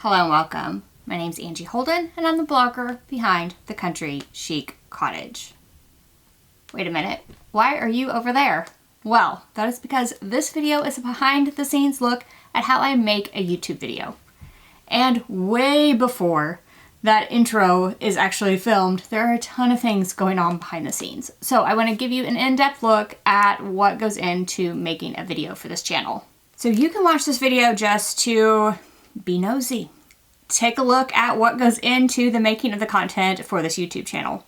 Hello and welcome. My name's Angie Holden and I'm the blogger behind the Country Chic Cottage. Wait a minute, why are you over there? Well, that is because this video is a behind the scenes look at how I make a YouTube video. And way before that intro is actually filmed, there are a ton of things going on behind the scenes. So I want to give you an in-depth look at what goes into making a video for this channel. So you can watch this video just to be nosy. Take a look at what goes into the making of the content for this YouTube channel.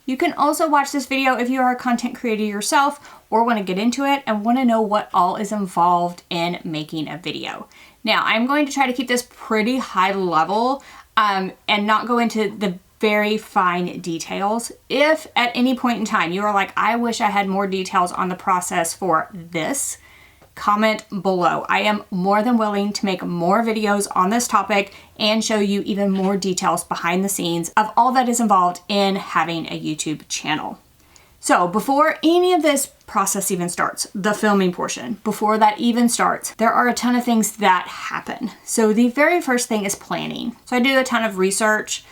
You can also watch this video if you are a content creator yourself or want to get into it and want to know what all is involved in making a video. Now, I'm going to try to keep this pretty high level and not go into the very fine details. If at any point in time you are like, I wish I had more details on the process for this, comment below. I am more than willing to make more videos on this topic and show you even more details behind the scenes of all that is involved in having a YouTube channel. So before any of this process even starts, the filming portion, before that even starts, there are a ton of things that happen. So the very first thing is planning. So I do a ton of research.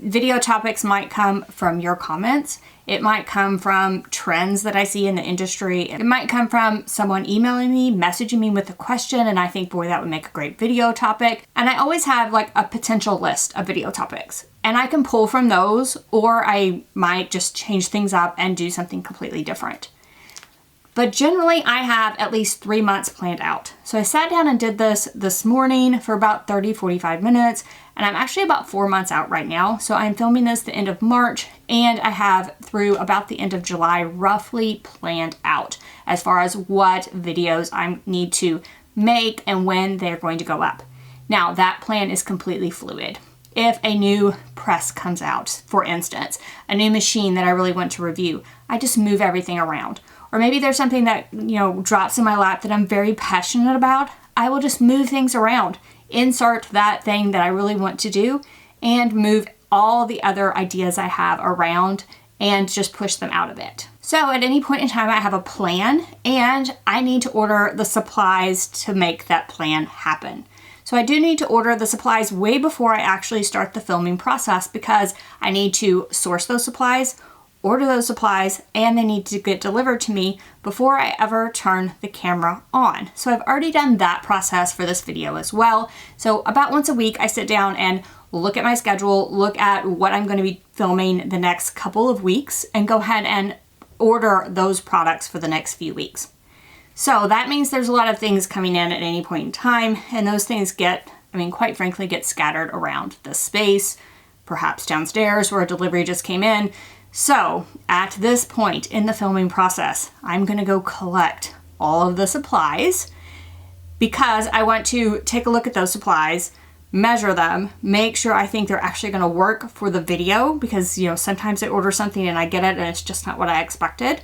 Video topics might come from your comments. It might come from trends that I see in the industry. It might come from someone emailing me, messaging me with a question, and I think, boy, that would make a great video topic. And I always have like a potential list of video topics. And I can pull from those, or I might just change things up and do something completely different. But generally, I have at least 3 months planned out. So I sat down and did this morning for about 30-45 minutes, and I'm actually about 4 months out right now. So I'm filming this the end of March, and I have through about the end of July roughly planned out as far as what videos I need to make and when they're going to go up. Now, that plan is completely fluid. If a new press comes out, for instance, a new machine that I really want to review, I just move everything around. Or maybe there's something that, drops in my lap that I'm very passionate about. I will just move things around, insert that thing that I really want to do, and move all the other ideas I have around and just push them out of it. So at any point in time, I have a plan and I need to order the supplies to make that plan happen. So I do need to order the supplies way before I actually start the filming process because I need to source those supplies, order those supplies, and they need to get delivered to me before I ever turn the camera on. So I've already done that process for this video as well. So about once a week, I sit down and look at my schedule, look at what I'm going to be filming the next couple of weeks, and go ahead and order those products for the next few weeks. So that means there's a lot of things coming in at any point in time, and those things quite frankly, get scattered around the space, perhaps downstairs where a delivery just came in. So at this point in the filming process, I'm going to go collect all of the supplies because I want to take a look at those supplies, measure them, make sure I think they're actually going to work for the video because, sometimes I order something and I get it and it's just not what I expected.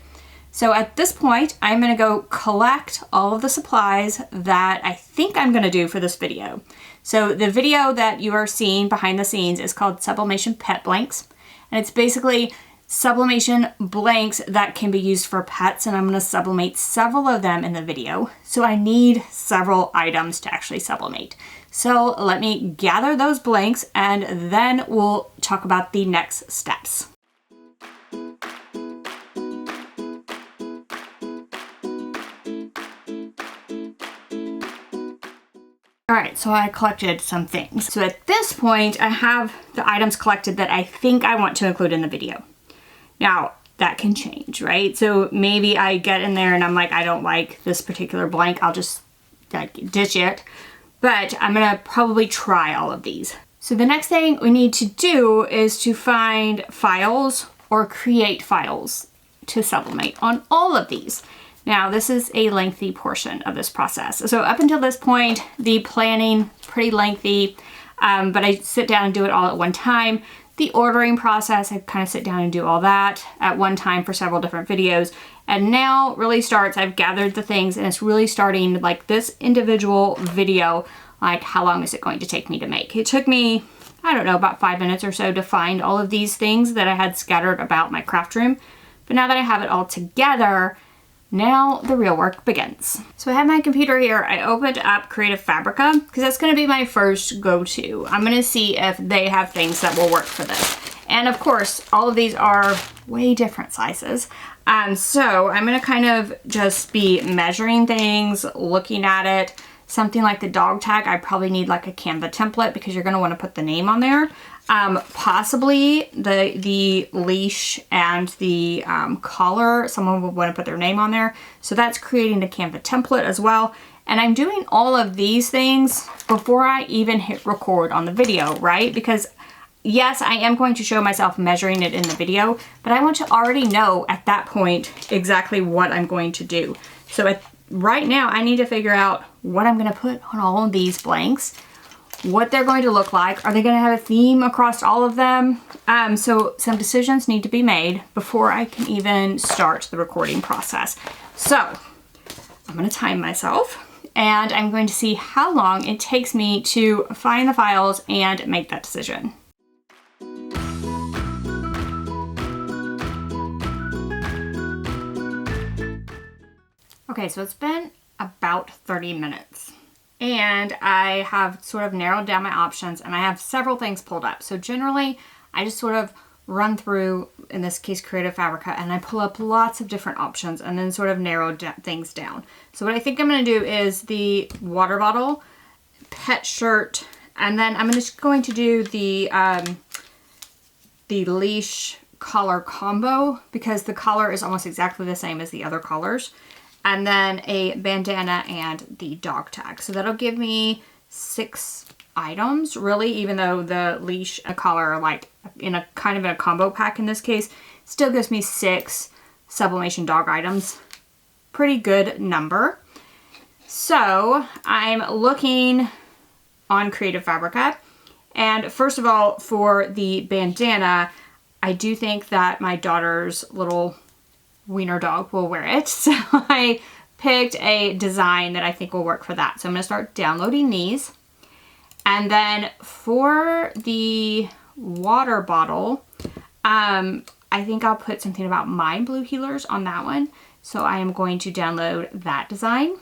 So at this point, I'm going to go collect all of the supplies that I think I'm going to do for this video. So the video that you are seeing behind the scenes is called Sublimation Pet Blanks. And it's basically sublimation blanks that can be used for pets, and I'm going to sublimate several of them in the video. So I need several items to actually sublimate. So let me gather those blanks and then we'll talk about the next steps. All right, so I collected some things. So at this point, I have the items collected that I think I want to include in the video. Now, that can change, right? So maybe I get in there and I'm like, I don't like this particular blank. I'll just ditch it. But I'm gonna probably try all of these. So the next thing we need to do is to find files or create files to sublimate on all of these. Now, this is a lengthy portion of this process. So up until this point, the planning, pretty lengthy, but I sit down and do it all at one time. The ordering process, I kind of sit down and do all that at one time for several different videos. And now really starts, I've gathered the things and it's really starting like this individual video, like how long is it going to take me to make? It took me, I don't know, about 5 minutes or so to find all of these things that I had scattered about my craft room. But now that I have it all together, Now the real work begins. So I have my computer here. I opened up Creative Fabrica because that's going to be my first go-to. I'm going to see if they have things that will work for this. And of course, all of these are way different sizes. So I'm going to kind of just be measuring things, looking at it. Something like the dog tag, I probably need like a Canva template because you're going to want to put the name on there. Possibly the leash and the collar, someone would want to put their name on there. So that's creating the Canva template as well. And I'm doing all of these things before I even hit record on the video, right? Because yes, I am going to show myself measuring it in the video, but I want to already know at that point exactly what I'm going to do. So right now I need to figure out what I'm going to put on all of these blanks, what they're going to look like. Are they going to have a theme across all of them? So some decisions need to be made before I can even start the recording process. So I'm going to time myself and I'm going to see how long it takes me to find the files and make that decision. Okay, so it's been about 30 minutes and I have sort of narrowed down my options and I have several things pulled up. So generally I just sort of run through, in this case, Creative Fabrica, and I pull up lots of different options and then sort of narrow things down. So what I think I'm going to do is the water bottle, pet shirt, and then I'm just going to do the leash collar combo because the collar is almost exactly the same as the other collars. And then a bandana and the dog tag. So that'll give me 6 items, really, even though the leash and collar are like in a kind of in a combo pack in this case. Still gives me 6 sublimation dog items. Pretty good number. So I'm looking on Creative Fabrica. And first of all, for the bandana, I do think that my daughter's little wiener dog will wear it. So I picked a design that I think will work for that. So I'm going to start downloading these. And then for the water bottle, I think I'll put something about my blue healers on that one. So I am going to download that design.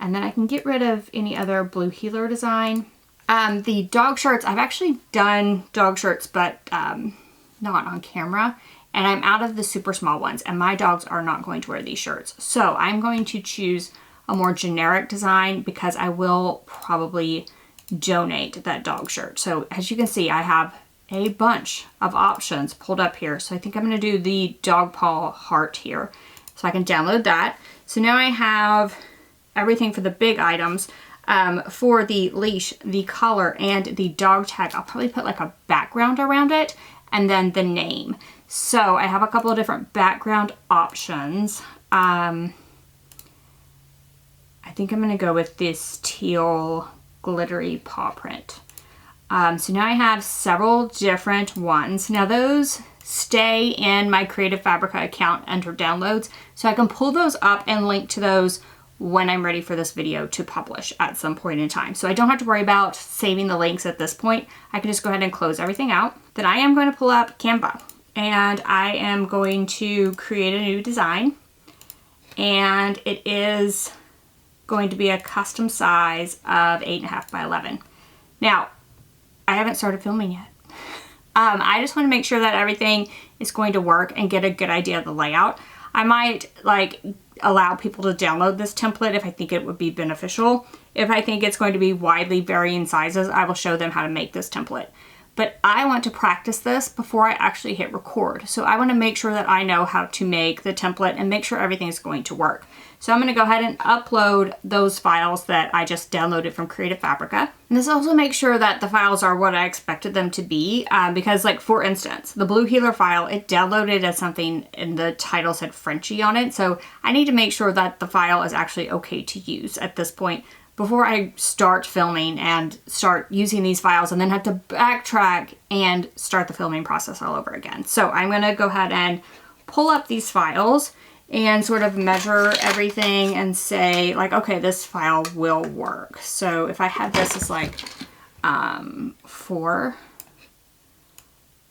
And then I can get rid of any other blue healer design. The dog shirts, I've actually done dog shirts, but not on camera. And I'm out of the super small ones and my dogs are not going to wear these shirts. So I'm going to choose a more generic design because I will probably donate that dog shirt. So as you can see, I have a bunch of options pulled up here. So I think I'm going to do the dog paw heart here. So I can download that. So now I have everything for the big items. For the leash, the collar, and the dog tag, I'll probably put like a background around it and then the name. So I have a couple of different background options. I think I'm going to go with this teal glittery paw print. So now I have several different ones. Now those stay in my Creative Fabrica account under downloads, so I can pull those up and link to those when I'm ready for this video to publish at some point in time. So I don't have to worry about saving the links at this point. I can just go ahead and close everything out. Then I am going to pull up Canva and I am going to create a new design, and it is going to be a custom size of 8.5 by 11. Now, I haven't started filming yet. I just want to make sure that everything is going to work and get a good idea of the layout. I might allow people to download this template if I think it would be beneficial. If I think it's going to be widely varying sizes, I will show them how to make this template. But I want to practice this before I actually hit record. So I want to make sure that I know how to make the template and make sure everything is going to work. So I'm going to go ahead and upload those files that I just downloaded from Creative Fabrica. And this also makes sure that the files are what I expected them to be, because like for instance, the blue healer file, it downloaded as something and the title said Frenchie on it. So I need to make sure that the file is actually okay to use at this point before I start filming and start using these files and then have to backtrack and start the filming process all over again. So I'm going to go ahead and pull up these files and sort of measure everything and say like, okay, this file will work. So if I had this as like 4,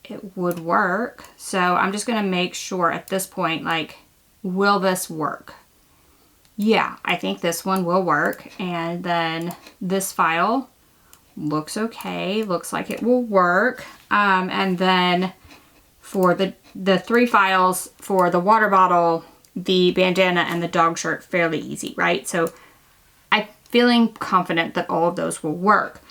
it would work. So I'm just going to make sure at this point, like will this work? Yeah, I think this one will work. And then this file looks okay, looks like it will work. And then for the 3 files for the water bottle, the bandana, and the dog shirt, fairly easy, right? So I'm feeling confident that all of those will work.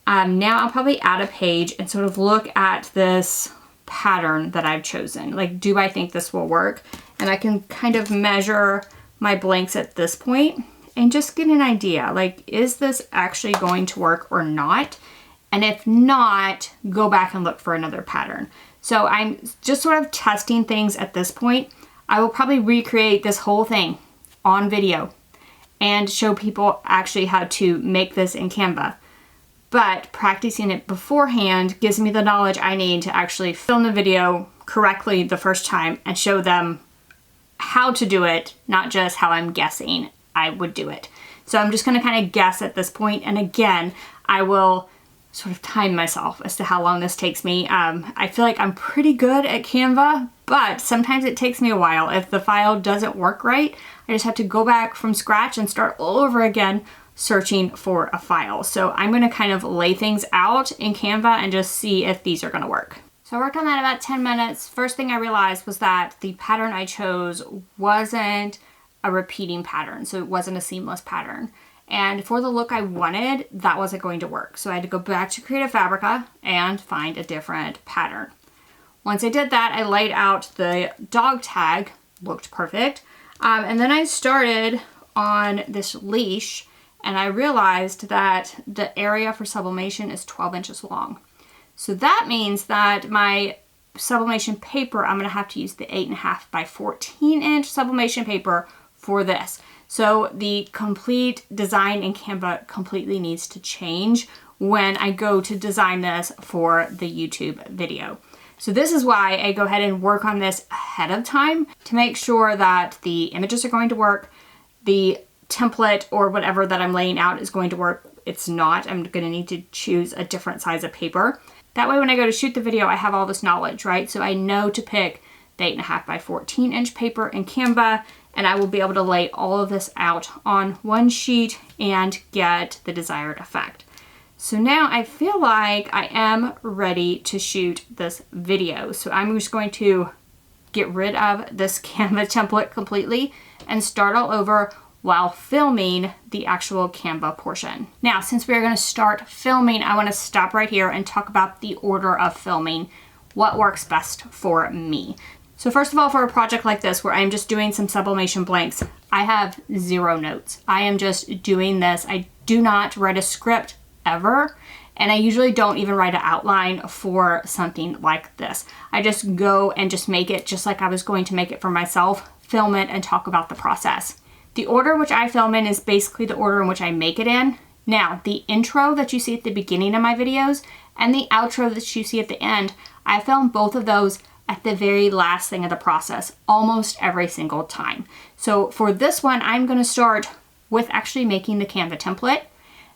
Now I'll probably add a page and sort of look at this pattern that I've chosen. Like, do I think this will work? And I can kind of measure my blanks at this point and just get an idea, like, is this actually going to work or not? And if not, go back and look for another pattern. So I'm just sort of testing things at this point. I will probably recreate this whole thing on video and show people actually how to make this in Canva. But practicing it beforehand gives me the knowledge I need to actually film the video correctly the first time and show them how to do it, not just how I'm guessing I would do it. So I'm just going to kind of guess at this point. And again, I will sort of time myself as to how long this takes me. I feel like I'm pretty good at Canva, but sometimes it takes me a while. If the file doesn't work right, I just have to go back from scratch and start all over again searching for a file. So I'm going to kind of lay things out in Canva and just see if these are going to work. So I worked on that about 10 minutes. First thing I realized was that the pattern I chose wasn't a repeating pattern. So it wasn't a seamless pattern. And for the look I wanted, that wasn't going to work. So I had to go back to Creative Fabrica and find a different pattern. Once I did that, I laid out the dog tag, looked perfect. And then I started on this leash, and I realized that the area for sublimation is 12 inches long. So that means that my sublimation paper, I'm gonna have to use the 8.5 by 14 inch sublimation paper for this. So the complete design in Canva completely needs to change when I go to design this for the YouTube video. So this is why I go ahead and work on this ahead of time to make sure that the images are going to work, the template or whatever that I'm laying out is going to work. It's not, I'm gonna need to choose a different size of paper. That way when I go to shoot the video, I have all this knowledge, right? So I know to pick the 8.5 by 14 inch paper in Canva, and I will be able to lay all of this out on one sheet and get the desired effect. So now I feel like I am ready to shoot this video. So I'm just going to get rid of this Canva template completely and start all over while filming the actual Canva portion. Now, since we're gonna start filming, I wanna stop right here and talk about the order of filming, what works best for me. So first of all, for a project like this where I'm just doing some sublimation blanks, I have 0 notes. I am just doing this. I do not write a script ever, and I usually don't even write an outline for something like this. I just go and just make it just like I was going to make it for myself, film it, and talk about the process. The order which I film in is basically the order in which I make it in. Now, the intro that you see at the beginning of my videos and the outro that you see at the end, I film both of those at the very last thing of the process, almost every single time. So for this one, I'm gonna start with actually making the Canva template.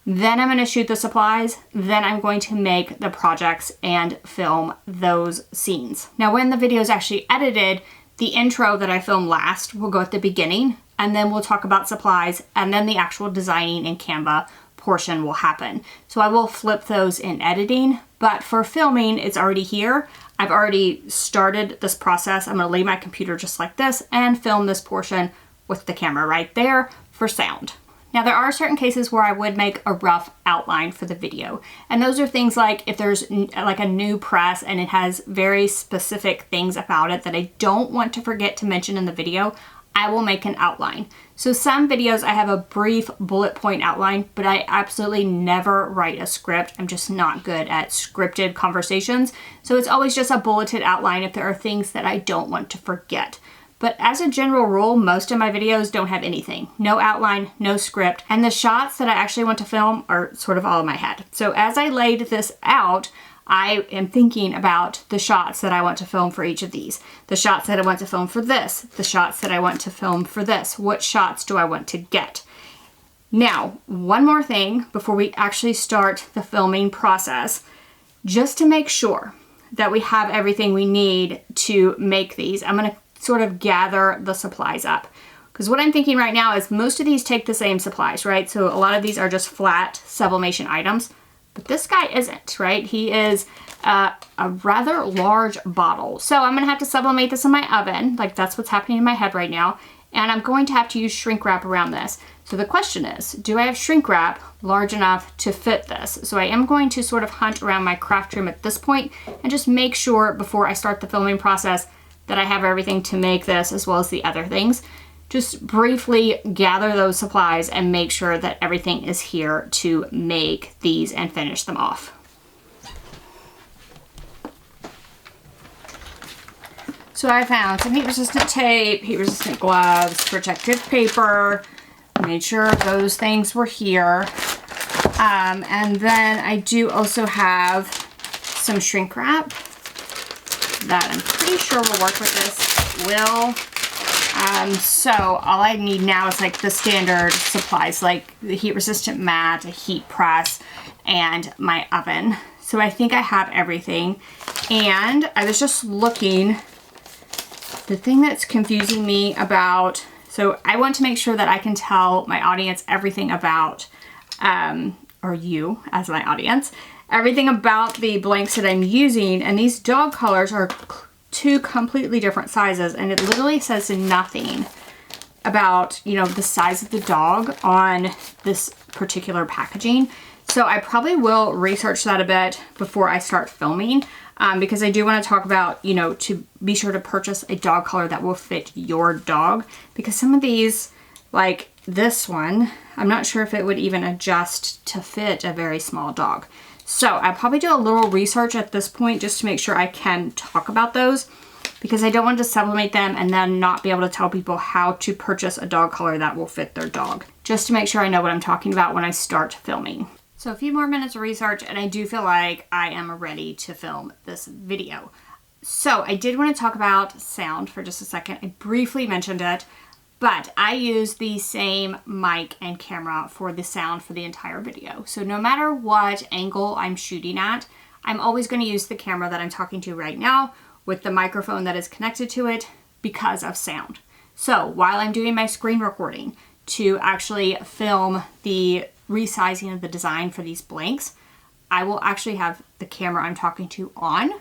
Then I'm gonna shoot the supplies. Then I'm going to make the projects and film those scenes. Now, when the video is actually edited, the intro that I film last will go at the beginning, and then we'll talk about supplies, and then the actual designing in Canva portion will happen. So I will flip those in editing, but for filming, it's already here. I've already started this process. I'm gonna lay my computer just like this and film this portion with the camera right there for sound. Now, there are certain cases where I would make a rough outline for the video. And those are things like if there's like a new press and it has very specific things about it that I don't want to forget to mention in the video, I will make an outline. So some videos I have a brief bullet point outline, but I absolutely never write a script. I'm just not good at scripted conversations. So it's always just a bulleted outline if there are things that I don't want to forget. But as a general rule, most of my videos don't have anything. No outline, no script, and the shots that I actually want to film are sort of all in my head. So as I laid this out, I am thinking about the shots that I want to film for each of these. The shots that I want to film for this. The shots that I want to film for this. What shots do I want to get? Now, one more thing before we actually start the filming process, just to make sure that we have everything we need to make these, I'm gonna sort of gather the supplies up. Because what I'm thinking right now is most of these take the same supplies, right? So a lot of these are just flat sublimation items, but this guy isn't, right? He is a rather large bottle. So I'm gonna have to sublimate this in my oven, like that's what's happening in my head right now. And I'm going to have to use shrink wrap around this. So the question is, do I have shrink wrap large enough to fit this? So I am going to sort of hunt around my craft room at this point and just make sure before I start the filming process that I have everything to make this as well as the other things. Just briefly gather those supplies and make sure that everything is here to make these and finish them off. So I found some heat-resistant tape, heat-resistant gloves, protective paper, made sure those things were here. And then I do also have some shrink wrap that I'm pretty sure will work with this. So all I need now is like the standard supplies, like the heat-resistant mat, a heat press, and my oven. So I think I have everything. And I was just looking. The thing that's confusing me about, so I want to make sure that I can tell my audience everything about, or you as my audience, everything about the blanks that I'm using. And these dog collars are two completely different sizes, and it literally says nothing about, you know, the size of the dog on this particular packaging. So I probably will research that a bit before I start filming. Because I do want to talk about, you know, to be sure to purchase a dog collar that will fit your dog. Because some of these, like this one, I'm not sure if it would even adjust to fit a very small dog. So I'll probably do a little research at this point just to make sure I can talk about those. Because I don't want to sublimate them and then not be able to tell people how to purchase a dog collar that will fit their dog. Just to make sure I know what I'm talking about when I start filming. So a few more minutes of research and I do feel like I am ready to film this video. So I did want to talk about sound for just a second. I briefly mentioned it, but I use the same mic and camera for the sound for the entire video. So no matter what angle I'm shooting at, I'm always going to use the camera that I'm talking to right now with the microphone that is connected to it because of sound. So while I'm doing my screen recording to actually film the resizing of the design for these blanks, I will actually have the camera I'm talking to on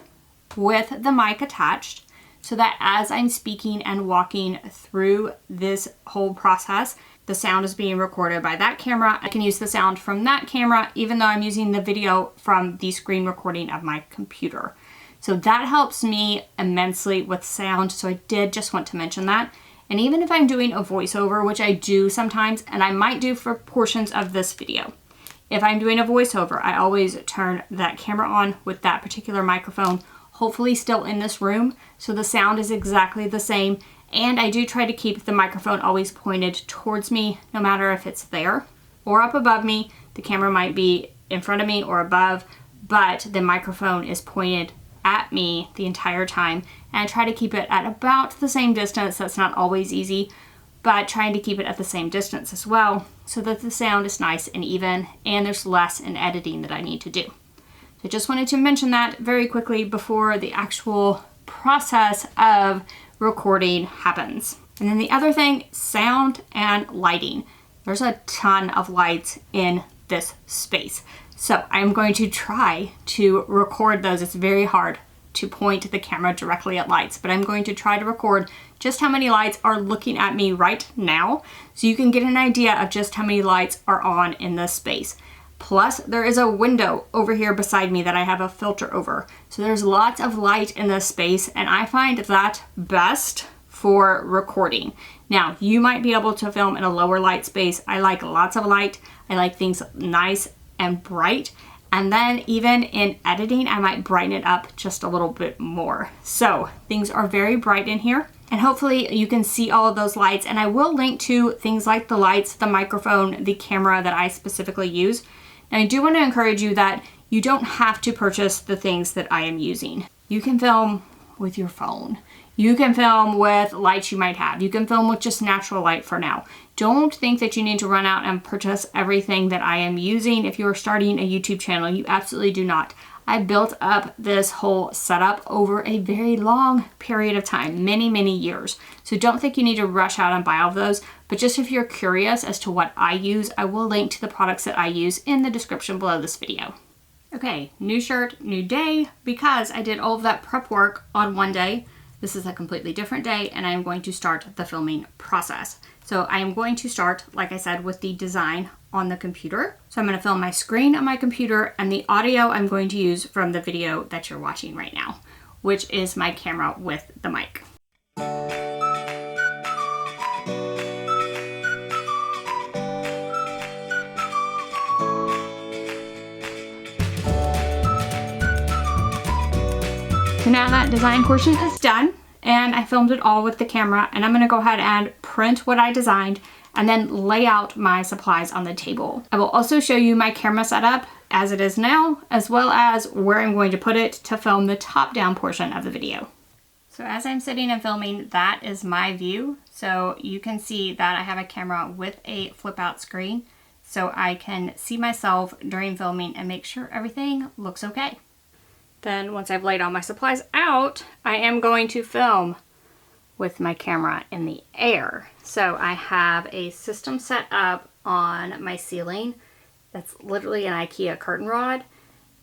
with the mic attached so that as I'm speaking and walking through this whole process, the sound is being recorded by that camera. I can use the sound from that camera even though I'm using the video from the screen recording of my computer. So that helps me immensely with sound, so I did just want to mention that. And even if I'm doing a voiceover, which I do sometimes, and I might do for portions of this video, if I'm doing a voiceover, I always turn that camera on with that particular microphone, hopefully still in this room, so the sound is exactly the same. And I do try to keep the microphone always pointed towards me, no matter if it's there or up above me. The camera might be in front of me or above, but the microphone is pointed at me the entire time, and I try to keep it at about the same distance. That's not always easy, but trying to keep it at the same distance as well so that the sound is nice and even and there's less in editing that I need to do. So I just wanted to mention that very quickly before the actual process of recording happens. And then the other thing, sound and lighting. There's a ton of lights in this space. So I'm going to try to record those. It's very hard to point the camera directly at lights, but I'm going to try to record just how many lights are looking at me right now so you can get an idea of just how many lights are on in this space. Plus, there is a window over here beside me that I have a filter over. So there's lots of light in this space, and I find that best for recording. Now, you might be able to film in a lower light space. I like lots of light. I like things nice and bright, and then even in editing I might brighten it up just a little bit more. So things are very bright in here, and hopefully you can see all of those lights, and I will link to things like the lights, the microphone, the camera that I specifically use. And I do want to encourage you that you don't have to purchase the things that I am using. You can film with your phone. You can film with lights you might have. You can film with just natural light for now. Don't think that you need to run out and purchase everything that I am using if you're starting a YouTube channel. You absolutely do not. I built up this whole setup over a very long period of time, many, many years. So don't think you need to rush out and buy all of those, but just if you're curious as to what I use, I will link to the products that I use in the description below this video. Okay, new shirt, new day, because I did all of that prep work on one day. This is a completely different day, and I am going to start the filming process. So I am going to start, like I said, with the design on the computer. So I'm going to film my screen on my computer, and the audio I'm going to use from the video that you're watching right now, which is my camera with the mic. So now that design portion is done, and I filmed it all with the camera, and I'm going to go ahead and print what I designed and then lay out my supplies on the table. I will also show you my camera setup as it is now, as well as where I'm going to put it to film the top-down portion of the video. So as I'm sitting and filming, that is my view. So you can see that I have a camera with a flip-out screen, so I can see myself during filming and make sure everything looks okay. Then once I've laid all my supplies out, I am going to film with my camera in the air. So I have a system set up on my ceiling that's literally an IKEA curtain rod,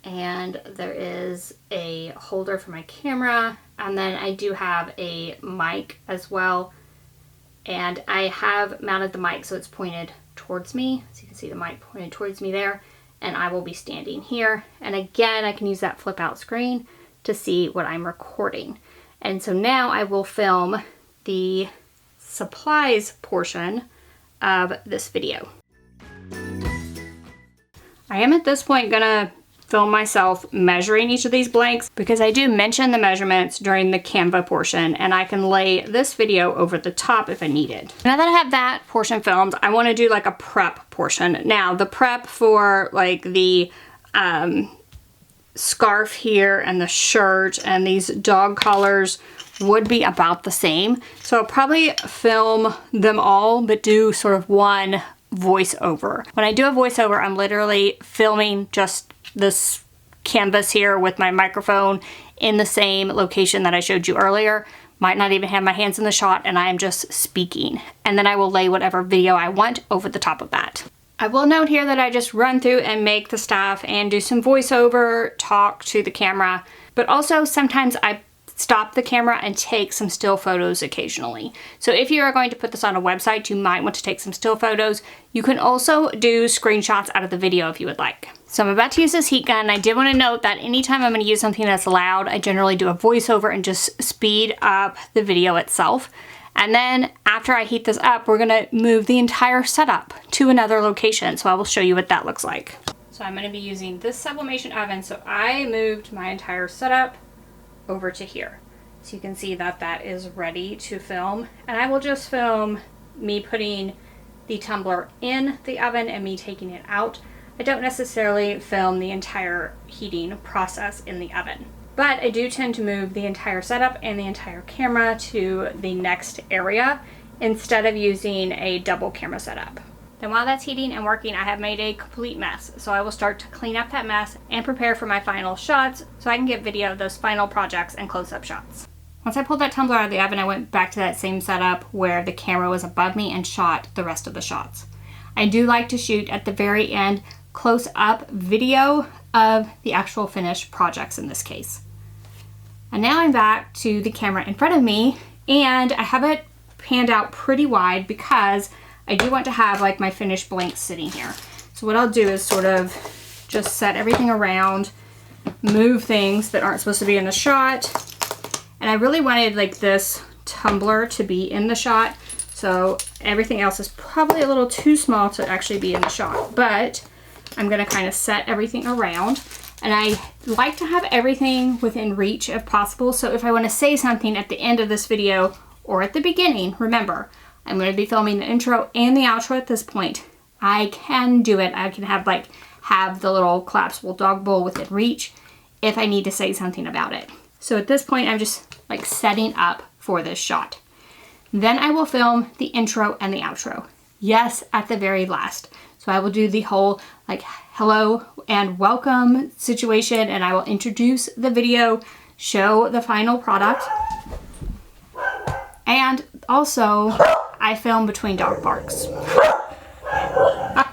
and there is a holder for my camera, and then I do have a mic as well, and I have mounted the mic so it's pointed towards me, so you can see the mic pointed towards me there, and I will be standing here, and again I can use that flip out screen to see what I'm recording. And so now I will film the supplies portion of this video. I am at this point gonna film myself measuring each of these blanks because I do mention the measurements during the Canva portion, and I can lay this video over the top if I need it. Now that I have that portion filmed, I want to do like a prep portion. Now the prep for like the scarf here and the shirt and these dog collars would be about the same. So I'll probably film them all, but do sort of one voiceover. When I do a voiceover, I'm literally filming just this canvas here with my microphone in the same location that I showed you earlier. Might not even have my hands in the shot, and I am just speaking. And then I will lay whatever video I want over the top of that. I will note here that I just run through and make the stuff and do some voiceover, talk to the camera, but also sometimes I stop the camera and take some still photos occasionally. So if you are going to put this on a website, you might want to take some still photos. You can also do screenshots out of the video if you would like. So I'm about to use this heat gun. I did want to note that anytime I'm going to use something that's loud, I generally do a voiceover and just speed up the video itself. And then after I heat this up, we're gonna move the entire setup to another location. So I will show you what that looks like. So I'm gonna be using this sublimation oven. So I moved my entire setup over to here. So you can see that that is ready to film. And I will just film me putting the tumbler in the oven and me taking it out. I don't necessarily film the entire heating process in the oven. But I do tend to move the entire setup and the entire camera to the next area instead of using a double camera setup. Then while that's heating and working, I have made a complete mess. So I will start to clean up that mess and prepare for my final shots so I can get video of those final projects and close-up shots. Once I pulled that tumbler out of the oven, I went back to that same setup where the camera was above me and shot the rest of the shots. I do like to shoot at the very end close-up video of the actual finished projects in this case. And now I'm back to the camera in front of me, and I have it panned out pretty wide because I do want to have like my finished blanks sitting here. So what I'll do is sort of just set everything around, move things that aren't supposed to be in the shot. And I really wanted like this tumbler to be in the shot, so everything else is probably a little too small to actually be in the shot, but I'm gonna kind of set everything around. And I like to have everything within reach if possible. So if I want to say something at the end of this video or at the beginning, remember, I'm going to be filming the intro and the outro at this point. I can do it. I can have the little collapsible dog bowl within reach if I need to say something about it. So at this point, I'm just like setting up for this shot. Then I will film the intro and the outro. Yes, at the very last. So I will do the whole like hello and welcome situation, and I will introduce the video, show the final product, and also I film between dog barks. All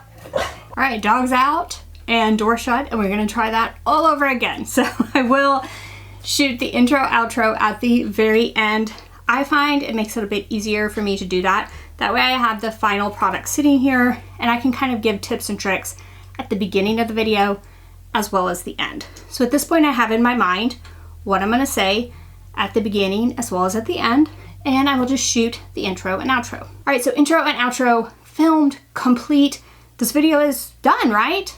right, dog's out and door shut, and we're gonna try that all over again. So I will shoot the intro outro at the very end. I find it makes it a bit easier for me to do that. That way I have the final product sitting here, and I can kind of give tips and tricks at the beginning of the video as well as the end. So at this point I have in my mind what I'm gonna say at the beginning as well as at the end, and I will just shoot the intro and outro. All right, so intro and outro filmed, complete. This video is done, right?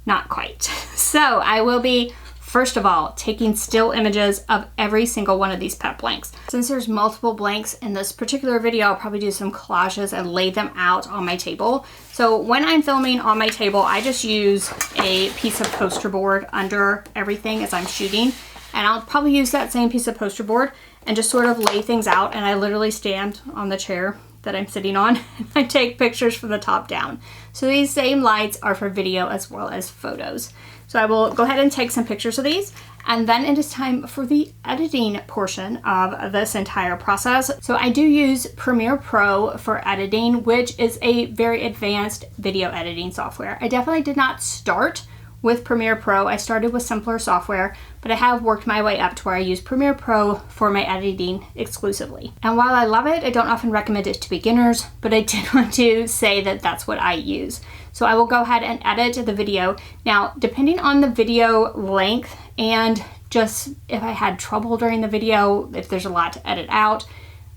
Not quite. So I will be, first of all, taking still images of every single one of these pet blanks. Since there's multiple blanks in this particular video, I'll probably do some collages and lay them out on my table. So when I'm filming on my table, I just use a piece of poster board under everything as I'm shooting. And I'll probably use that same piece of poster board and just sort of lay things out. And I literally stand on the chair that I'm sitting on and I take pictures from the top down. So these same lights are for video as well as photos. So I will go ahead and take some pictures of these, and then it is time for the editing portion of this entire process. So I do use Premiere Pro for editing, which is a very advanced video editing software. I definitely did not start with Premiere Pro. I started with simpler software, but I have worked my way up to where I use Premiere Pro for my editing exclusively. And while I love it, I don't often recommend it to beginners, but I did want to say that that's what I use. So I will go ahead and edit the video. Now, depending on the video length and just if I had trouble during the video, if there's a lot to edit out,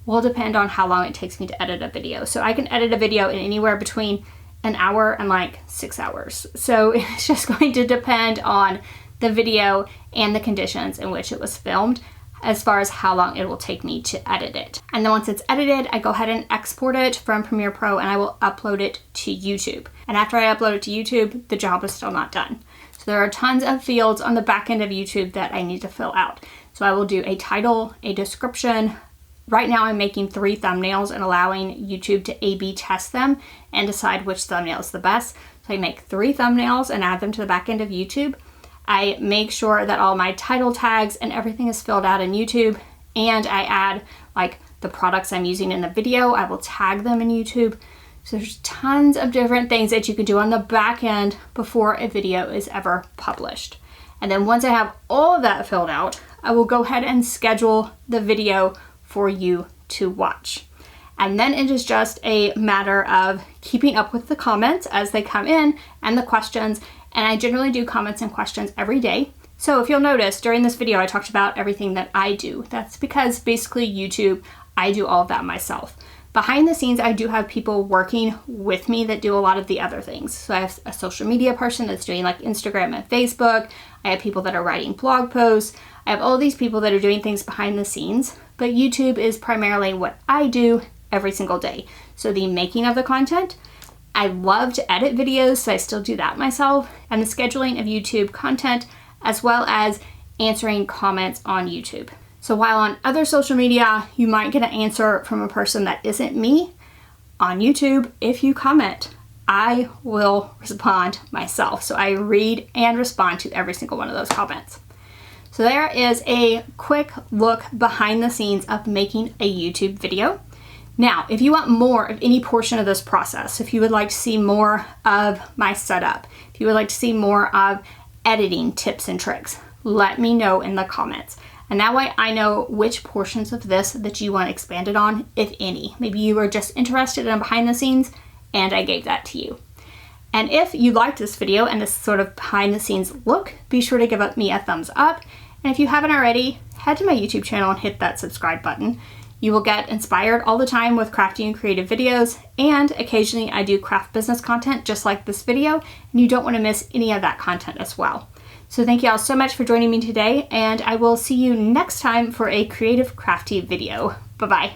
will depend on how long it takes me to edit a video. So I can edit a video in anywhere between an hour and like 6 hours. So it's just going to depend on the video and the conditions in which it was filmed as far as how long it will take me to edit it. And then once it's edited, I go ahead and export it from Premiere Pro and I will upload it to YouTube. And after I upload it to YouTube, the job is still not done. So there are tons of fields on the back end of YouTube that I need to fill out. So I will do a title, a description. Right now I'm making 3 thumbnails and allowing YouTube to A/B test them and decide which thumbnail is the best. So I make 3 thumbnails and add them to the back end of YouTube. I make sure that all my title tags and everything is filled out in YouTube, and I add like the products I'm using in the video. I will tag them in YouTube. So there's tons of different things that you can do on the back end before a video is ever published. And then once I have all of that filled out, I will go ahead and schedule the video for you to watch. And then it is just a matter of keeping up with the comments as they come in and the questions. And I generally do comments and questions every day. So if you'll notice, during this video, I talked about everything that I do. That's because basically YouTube, I do all of that myself. Behind the scenes, I do have people working with me that do a lot of the other things. So I have a social media person that's doing like Instagram and Facebook. I have people that are writing blog posts. I have all these people that are doing things behind the scenes, but YouTube is primarily what I do every single day. So the making of the content, I love to edit videos, so I still do that myself, and the scheduling of YouTube content, as well as answering comments on YouTube. So while on other social media, you might get an answer from a person that isn't me, on YouTube, if you comment, I will respond myself. So I read and respond to every single one of those comments. So there is a quick look behind the scenes of making a YouTube video. Now, if you want more of any portion of this process, if you would like to see more of my setup, if you would like to see more of editing tips and tricks, let me know in the comments. And that way I know which portions of this that you want expanded on, if any. Maybe you were just interested in behind the scenes and I gave that to you. And if you liked this video and this sort of behind the scenes look, be sure to give me a thumbs up. And if you haven't already, head to my YouTube channel and hit that subscribe button. You will get inspired all the time with crafty and creative videos, and occasionally I do craft business content just like this video, and you don't want to miss any of that content as well. So thank you all so much for joining me today, and I will see you next time for a creative crafty video. Bye-bye.